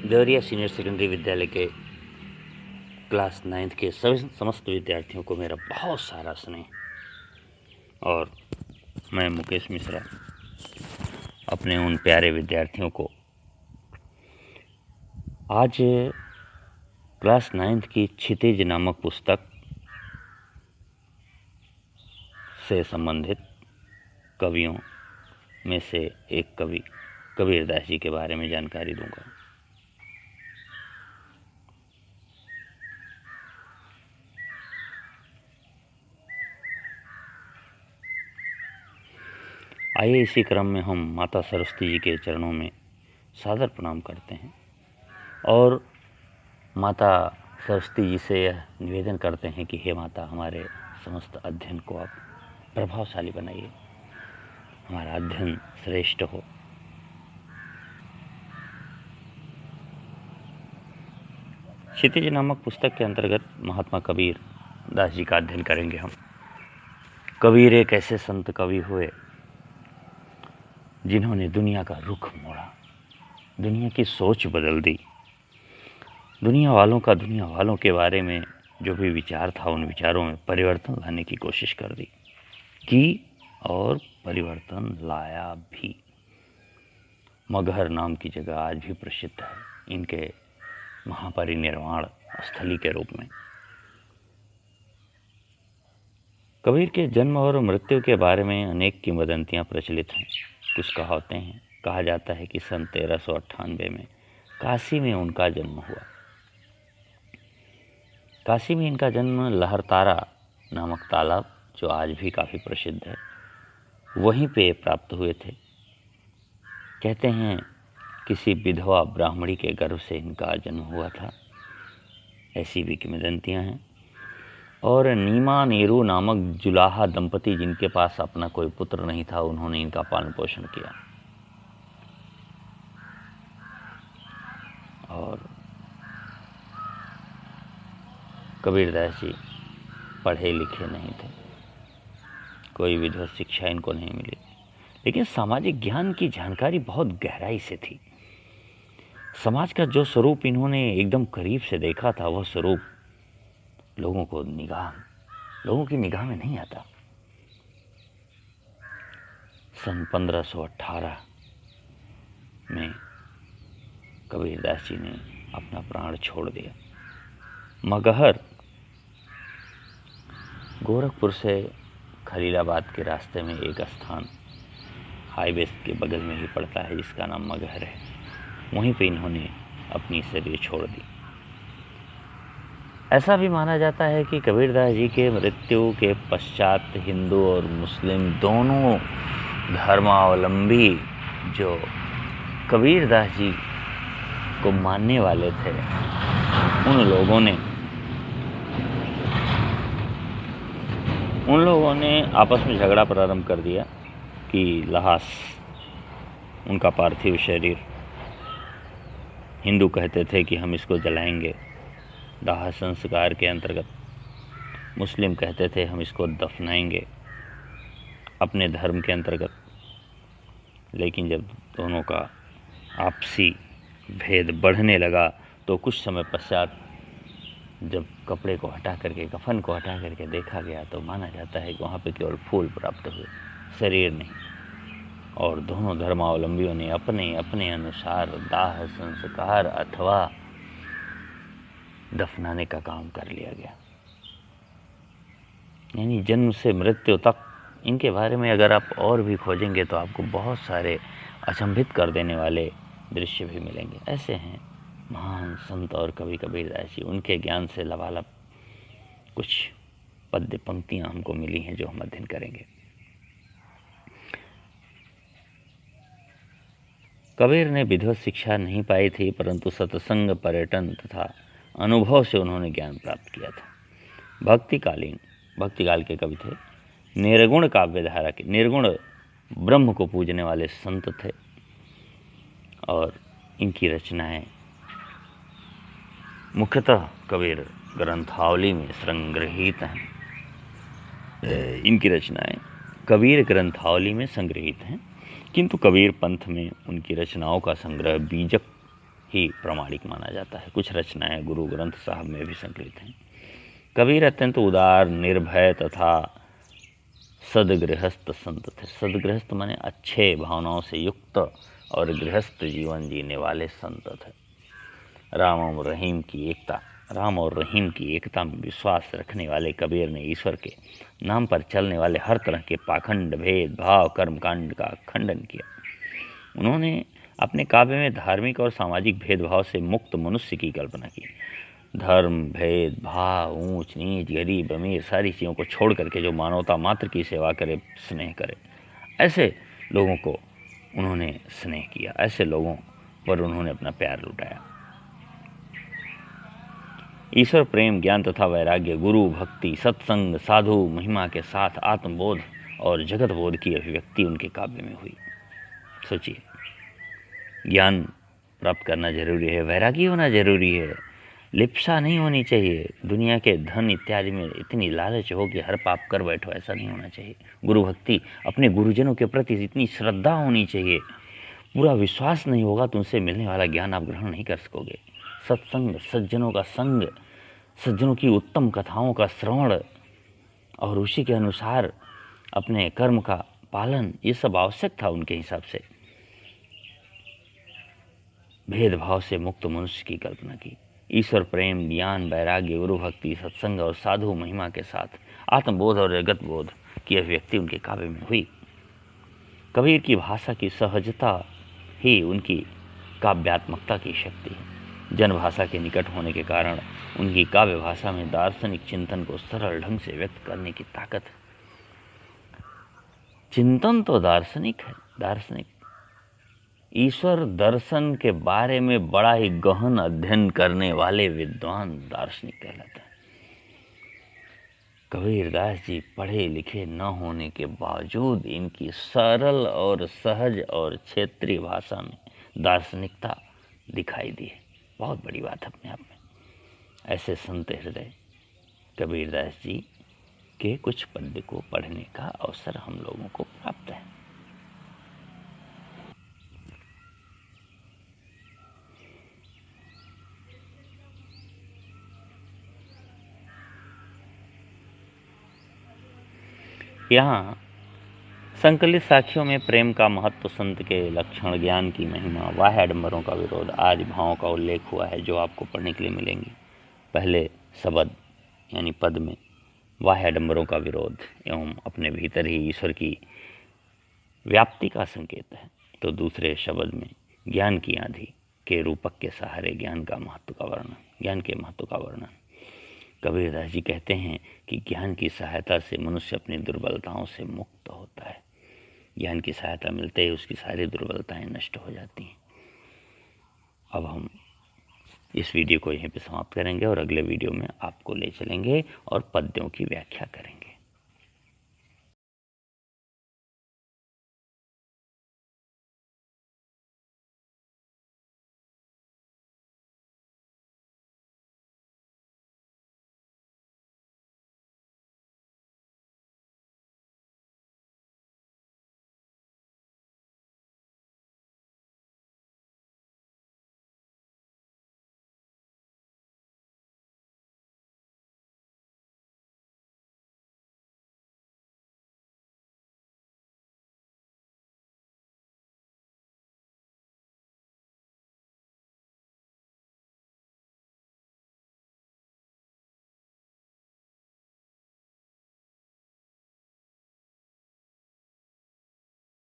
Deoria senior secondary विद्यालय के class 9th के सभी समस्त विद्यार्थियों को मेरा बहुत सारा स्नेह। और मैं मुकेश मिश्रा अपने उन प्यारे विद्यार्थियों को आज क्लास 9th की क्षितिज नामक पुस्तक से संबंधित कवियों में से एक कवि कबीरदास जी के बारे में जानकारी दूंगा। आइए इसी क्रम में हम माता सरस्वती जी के चरणों में सादर प्रणाम करते हैं और माता सरस्वती जी से यह निवेदन करते हैं कि हे माता, हमारे समस्त अध्ययन को आप प्रभावशाली बनाइए, हमारा अध्ययन श्रेष्ठ हो। क्षितिज नामक पुस्तक के अंतर्गत महात्मा कबीर दास जी का अध्ययन करेंगे हम। कबीर एक ऐसे संत कवि हुए जिन्होंने दुनिया का रुख मोड़ा, दुनिया की सोच बदल दी, दुनिया वालों के बारे में जो भी विचार था उन विचारों में परिवर्तन लाने की कोशिश की और परिवर्तन लाया भी। मगहर नाम की जगह आज भी प्रसिद्ध है इनके महापरिनिर्वाण स्थली के रूप में। कबीर के जन्म और मृत्यु के बारे में अनेक किंवदंतियां प्रचलित हैं। कुछ कहावतें हैं। कहा जाता है कि सन 1398 में काशी में उनका जन्म हुआ। काशी में इनका जन्म लहरतारा नामक तालाब, जो आज भी काफ़ी प्रसिद्ध है, वहीं पे प्राप्त हुए थे। कहते हैं किसी विधवा ब्राह्मणी के गर्भ से इनका जन्म हुआ था, ऐसी भी किंवदंतियां हैं। और नीमा नेहरू नामक जुलाहा दंपति, जिनके पास अपना कोई पुत्र नहीं था, उन्होंने इनका पालन पोषण किया। और कबीरदास जी पढ़े लिखे नहीं थे, कोई विधिवत शिक्षा इनको नहीं मिली, लेकिन सामाजिक ज्ञान की जानकारी बहुत गहराई से थी। समाज का जो स्वरूप इन्होंने एकदम करीब से देखा था, वह स्वरूप लोगों की निगाह में नहीं आता। सन 1518 में कबीरदास जी ने अपना प्राण छोड़ दिया। मगहर गोरखपुर से खलीलाबाद के रास्ते में एक स्थान हाईवे के बगल में ही पड़ता है, जिसका नाम मगहर है। वहीं पे इन्होंने अपनी शरीर छोड़ दी। ऐसा भी माना जाता है कि कबीरदास जी के मृत्यु के पश्चात हिंदू और मुस्लिम दोनों धर्मावलंबी जो कबीरदास जी को मानने वाले थे, उन लोगों ने आपस में झगड़ा प्रारंभ कर दिया कि लाश, उनका पार्थिव शरीर, हिंदू कहते थे कि हम इसको जलाएंगे दाह संस्कार के अंतर्गत, मुस्लिम कहते थे हम इसको दफनाएंगे अपने धर्म के अंतर्गत। लेकिन जब दोनों का आपसी भेद बढ़ने लगा तो कुछ समय पश्चात जब कपड़े को हटा करके, कफन को हटा करके देखा गया, तो माना जाता है कि वहाँ पे केवल फूल प्राप्त हुए, शरीर नहीं। और दोनों धर्मावलंबियों ने अपने अपने अनुसार दाह संस्कार अथवा दफनाने का काम कर लिया गया। यानी जन्म से मृत्यु तक इनके बारे में अगर आप और भी खोजेंगे तो आपको बहुत सारे अचंभित कर देने वाले दृश्य भी मिलेंगे। ऐसे हैं महान संत और कवि कबीरदास जी। उनके ज्ञान से लबालब कुछ पद्य पंक्तियां हमको मिली हैं जो हम अध्ययन करेंगे। कबीर ने विधिवत शिक्षा नहीं पाई थी, परंतु सत्संग, पर्यटन तथा अनुभव से उन्होंने ज्ञान प्राप्त किया था। भक्तिकाल के कवि थे। निर्गुण काव्यधारा के, निर्गुण ब्रह्म को पूजने वाले संत थे। और इनकी रचनाएं मुख्यतः कबीर ग्रंथावली में संग्रहित हैं। इनकी रचनाएं कबीर ग्रंथावली में संग्रहित हैं, किंतु कबीर पंथ में उनकी रचनाओं का संग्रह बीजक ही प्रमाणिक माना जाता है। कुछ रचनाएं गुरु ग्रंथ साहब में भी संकलित हैं। कबीर अत्यंत उदार, निर्भय तथा सदगृहस्थ संत थे। सदगृहस्थ माने अच्छे भावनाओं से युक्त और गृहस्थ जीवन जीने वाले संत थे। राम और रहीम की एकता में विश्वास रखने वाले कबीर ने ईश्वर के नाम पर चलने वाले हर तरह के पाखंड, भेदभाव, कर्मकांड का खंडन किया। उन्होंने अपने काव्य में धार्मिक और सामाजिक भेदभाव से मुक्त मनुष्य की कल्पना की। धर्म, भेदभाव, ऊंच नीच, गरीब अमीर सारी चीज़ों को छोड़ करके जो मानवता मात्र की सेवा करे, स्नेह करे, ऐसे लोगों को उन्होंने स्नेह किया, ऐसे लोगों पर उन्होंने अपना प्यार लुटाया। ईश्वर प्रेम, ज्ञान तथा वैराग्य, गुरु भक्ति, सत्संग, साधु महिमा के साथ आत्मबोध और जगत बोध की अभिव्यक्ति उनके काव्य में हुई। सोचिए, ज्ञान प्राप्त करना जरूरी है, वैरागी होना जरूरी है, लिप्सा नहीं होनी चाहिए, दुनिया के धन इत्यादि में इतनी लालच हो कि हर पाप कर बैठो, ऐसा नहीं होना चाहिए। गुरु भक्ति, अपने गुरुजनों के प्रति इतनी श्रद्धा होनी चाहिए, पूरा विश्वास नहीं होगा तो उनसे मिलने वाला ज्ञान आप ग्रहण नहीं कर सकोगे। सत्संग, सज्जनों का संग, सज्जनों की उत्तम कथाओं का श्रवण और उसी के अनुसार अपने कर्म का पालन, ये सब आवश्यक था उनके हिसाब से। भेदभाव से मुक्त मनुष्य की कल्पना की। ईश्वर प्रेम, ज्ञान, वैराग्य, गुरु भक्ति, सत्संग और साधु महिमा के साथ आत्मबोध और जगत बोध की अभिव्यक्ति उनके काव्य में हुई। कबीर की भाषा की सहजता ही उनकी काव्यात्मकता की शक्ति है। जनभाषा के निकट होने के कारण उनकी काव्य भाषा में दार्शनिक चिंतन को सरल ढंग से व्यक्त करने की ताकत है। चिंतन तो दार्शनिक है, दार्शनिक ईश्वर दर्शन के बारे में बड़ा ही गहन अध्ययन करने वाले विद्वान दार्शनिक कहलाते हैं। कबीरदास जी पढ़े लिखे न होने के बावजूद इनकी सरल और सहज और क्षेत्रीय भाषा में दार्शनिकता दिखाई दी है। बहुत बड़ी बात अपने आप में। ऐसे संत हृदय कबीरदास जी के कुछ पद्य को पढ़ने का अवसर हम लोगों को प्राप्त है। यहाँ संकलित साखियों में प्रेम का महत्व, संत के लक्षण, ज्ञान की महिमा, बाह्य आडंबरों का विरोध आदि भावों का उल्लेख हुआ है, जो आपको पढ़ने के लिए मिलेंगी। पहले शब्द यानी पद में बाह्य आडंबरों का विरोध एवं अपने भीतर ही ईश्वर की व्याप्ति का संकेत है। तो दूसरे शब्द में ज्ञान की आंधी के रूपक के सहारे ज्ञान के महत्व का वर्णन। कबीरदास जी कहते हैं कि ज्ञान की सहायता से मनुष्य अपनी दुर्बलताओं से मुक्त होता है। ज्ञान की सहायता मिलते ही उसकी सारी दुर्बलताएं नष्ट हो जाती हैं। अब हम इस वीडियो को यहीं पे समाप्त करेंगे और अगले वीडियो में आपको ले चलेंगे और पद्यों की व्याख्या करेंगे।